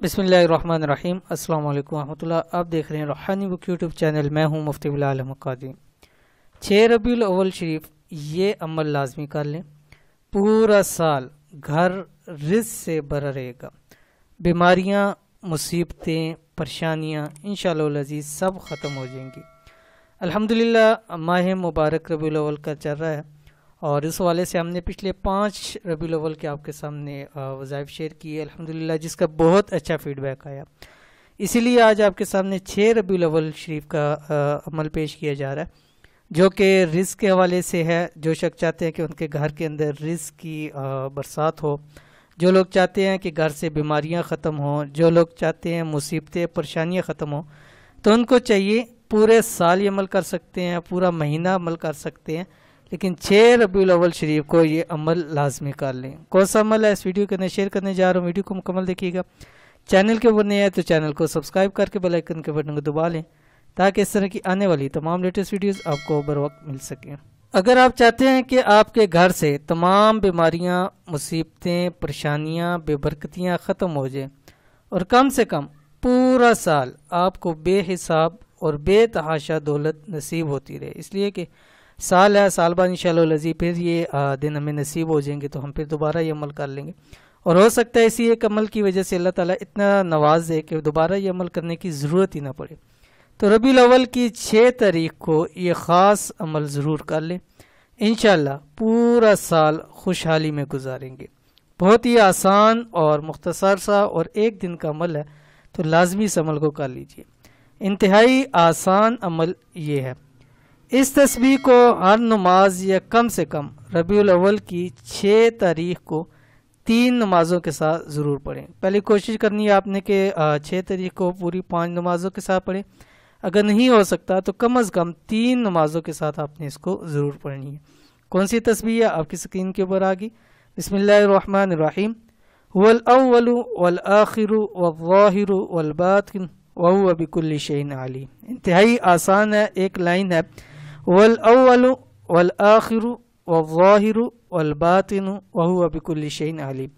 बिस्मिल्लाहिर्रहमानिर्रहीम। अस्सलाम वालेकुम रहमतुल्लाह। आप देख रहे हैं रूहानी बुक यूट्यूब चैनल। मैं हूं मुफ्ती बिलाल अहमद कादरी। 6 रबीउल अव्वल शरीफ ये अमल लाजमी कर लें। पूरा साल घर रिज़्क़ से भरा रहेगा। बीमारियां, मुसीबतें, परेशानियां इंशाअल्लाह अज़ीज़ सब ख़त्म हो जाएंगी। अल्हम्दुलिल्लाह माह मुबारक रबीउल अव्वल का चल रहा है और इस हवाले से हमने पिछले 5 रबीउल अव्वल के आपके सामने वज़ाइफ शेयर किए अल्हम्दुलिल्लाह, जिसका बहुत अच्छा फ़ीडबैक आया। इसीलिए आज आपके सामने 6 रबीउल अव्वल शरीफ का अमल पेश किया जा रहा है, जो कि रिज़्क़ के हवाले से है। जो शख्स चाहते हैं कि उनके घर के अंदर रिज़्क़ की बरसात हो, जो लोग चाहते हैं कि घर से बीमारियां ख़त्म हों, जो लोग चाहते हैं मुसीबतें परेशानियां ख़त्म हों, तो उनको चाहिए पूरे साल ये अमल कर सकते हैं, पूरा महीना अमल कर सकते हैं, लेकिन 6 रबीउल अव्वल शरीफ को ये अमल लाजमी कर लें। कौन सा अमल है, इस वीडियो के अंदर शेयर करने जा रहा हूँ। वीडियो को मुकम्मल देखिएगा। चैनल के ऊपर नए हैं तो चैनल को सब्सक्राइब करके बेल आइकन के बटन को दबा लें, ताकि इस तरह की आने वाली तमाम लेटेस्ट वीडियोस आपको बर वक्त मिल सकें। अगर आप चाहते हैं कि आपके घर से तमाम बीमारियां, मुसीबतें, परेशानियां, बेबरकतियां ख़त्म हो जाएं और कम से कम पूरा साल आपको बेहिसाब और बेतहाशा दौलत नसीब होती रहे, इसलिए कि साल है, साल बाद इंशाअल्लाह अज़ीज़ फिर ये दिन हमें नसीब हो जाएंगे, तो हम फिर दोबारा ये अमल कर लेंगे। और हो सकता है इसी एक अमल की वजह से अल्लाह ताला इतना नवाज दे कि दोबारा ये अमल करने की ज़रूरत ही ना पड़े। तो रबीउल अव्वल की 6 तारीख को ये ख़ास अमल ज़रूर कर लें। इंशाअल्लाह पूरा साल खुशहाली में गुजारेंगे। बहुत ही आसान और मुख्तसर सा और एक दिन का अमल है, तो लाजमी इस अमल को कर लीजिए। इंतहाई आसान अमल ये है। इस तस्बीह को हर नमाज या कम से कम रबीउल अव्वल की 6 तारीख को 3 नमाज़ों के साथ ज़रूर पढ़ें। पहले कोशिश करनी है आपने कि 6 तारीख को पूरी 5 नमाज़ों के साथ पढ़ें। अगर नहीं हो सकता तो कम अज़ कम 3 नमाज़ों के साथ आपने इसको ज़रूर पढ़नी है। कौन सी तस्बीह है आपकी स्क्रीन के ऊपर आ गई। बिस्मिल्लाहिर्रहमानिर्रहीम। हुवल अव्वलु वल आखिरु वज़्ज़ाहिरु वल बातिन व हुवा बिकुल्लि शैइन अलीम। इंतहाई आसान है, एक लाइन है, वल अव्वलु वल आखिरु वज़्ज़ाहिरु वल बातिनु व हुवा बिकुल्लि शैइन अलीम।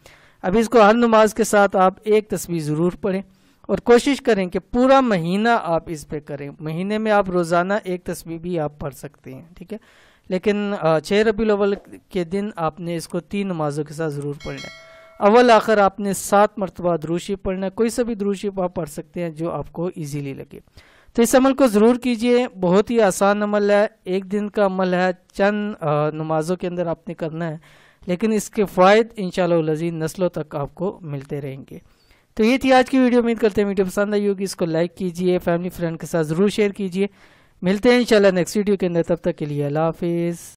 अब इसको हर नमाज के साथ आप एक तस्बीह ज़रूर पढ़ें और कोशिश करें कि पूरा महीना आप इस पे करें। महीने में आप रोज़ाना एक तस्बीह भी आप पढ़ सकते हैं, ठीक है, लेकिन 6 रबीउल अव्वल के दिन आपने इसको 3 नमाजों के साथ ज़रूर पढ़ना है। अव्वल आखिर आपने 7 मरतबा दुरूद शरीफ पढ़ना है। कोई सा भी दुरूद शरीफ आप पढ़ सकते हैं जो आपको ईजीली लगे। तो इस अमल को ज़रूर कीजिए। बहुत ही आसान अमल है, एक दिन का अमल है, चंद नमाजों के अंदर आपने करना है, लेकिन इसके फ़ायदे इंशाअल्लाह अज़ीज़ नस्लों तक आपको मिलते रहेंगे। तो ये थी आज की वीडियो। उम्मीद करते हैं वीडियो पसंद आई होगी। इसको लाइक कीजिए, फैमिली फ्रेंड के साथ ज़रूर शेयर कीजिए। मिलते हैं इंशाअल्लाह नेक्स्ट वीडियो के अंदर। तब तक के लिए अल्लाह हाफिज़।